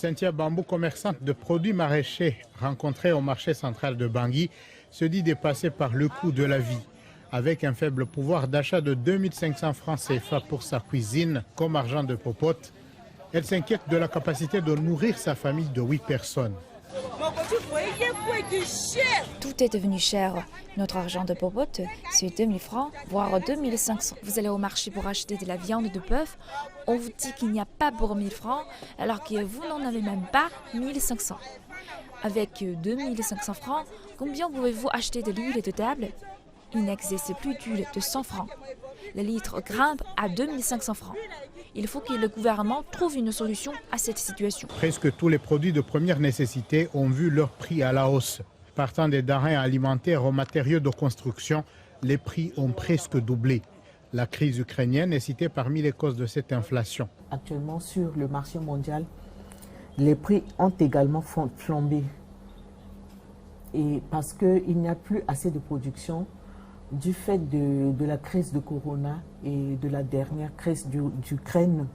Cynthia Bambou, commerçante de produits maraîchers rencontrée au marché central de Bangui, se dit dépassée par le coût de la vie. Avec un faible pouvoir d'achat de 2500 francs CFA pour sa cuisine comme argent de popote, elle s'inquiète de la capacité de nourrir sa famille de 8 personnes. Tout est devenu cher. Notre argent de popote, c'est 2000 francs, voire 2500. Vous allez au marché pour acheter de la viande de bœuf, on vous dit qu'il n'y a pas pour 1000 francs, alors que vous n'en avez même pas 1500. Avec 2500 francs, combien pouvez-vous acheter de l'huile de table? Il n'existe plus d'huile de 100 francs. Le litre grimpe à 2500 francs. Il faut que le gouvernement trouve une solution à cette situation. Presque tous les produits de première nécessité ont vu leur prix à la hausse. Partant des denrées alimentaires aux matériaux de construction, les prix ont presque doublé. La crise ukrainienne est citée parmi les causes de cette inflation. Actuellement, sur le marché mondial, les prix ont également flambé. Et parce qu'il n'y a plus assez de production, du fait de la crise de Corona et de la dernière crise d'Ukraine,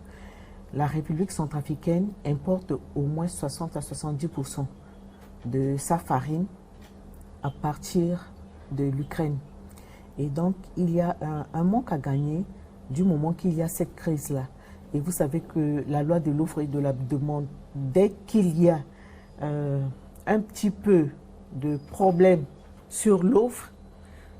la République centrafricaine importe au moins 60 à 70% de sa farine à partir de l'Ukraine. Et donc, il y a un manque à gagner du moment qu'il y a cette crise-là. Et vous savez que la loi de l'offre et de la demande, dès qu'il y a un petit peu de problème sur l'offre,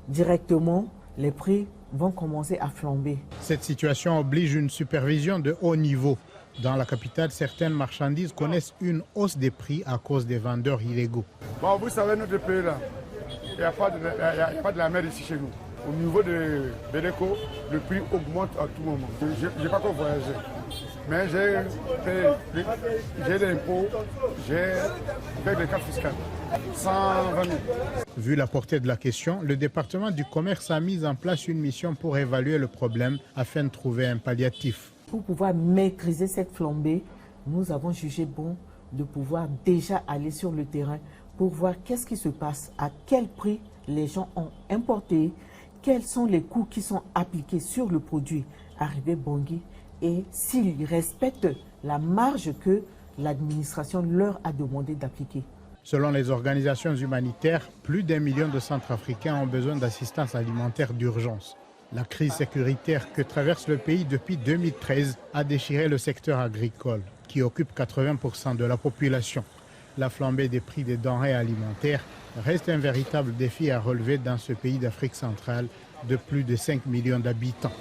directement, les prix vont commencer à flamber. Cette situation oblige une supervision de haut niveau. Dans la capitale, certaines marchandises connaissent une hausse des prix à cause des vendeurs illégaux. Bon, vous savez, notre pays là, il n'y a pas de la mer ici chez nous. Au niveau de Bédéco, le prix augmente à tout moment. Je n'ai pas encore voyagé, mais j'ai l'impôt, j'ai fait des cartes fiscales. 120 000. Vu la portée de la question, le département du commerce a mis en place une mission pour évaluer le problème afin de trouver un palliatif. Pour pouvoir maîtriser cette flambée, nous avons jugé bon de pouvoir déjà aller sur le terrain pour voir qu'est-ce qui se passe, à quel prix les gens ont importé, quels sont les coûts qui sont appliqués sur le produit arrivé Bangui et s'ils respectent la marge que l'administration leur a demandé d'appliquer. Selon les organisations humanitaires, plus d'1 million de Centrafricains ont besoin d'assistance alimentaire d'urgence. La crise sécuritaire que traverse le pays depuis 2013 a déchiré le secteur agricole, qui occupe 80% de la population. La flambée des prix des denrées alimentaires reste un véritable défi à relever dans ce pays d'Afrique centrale de plus de 5 millions d'habitants.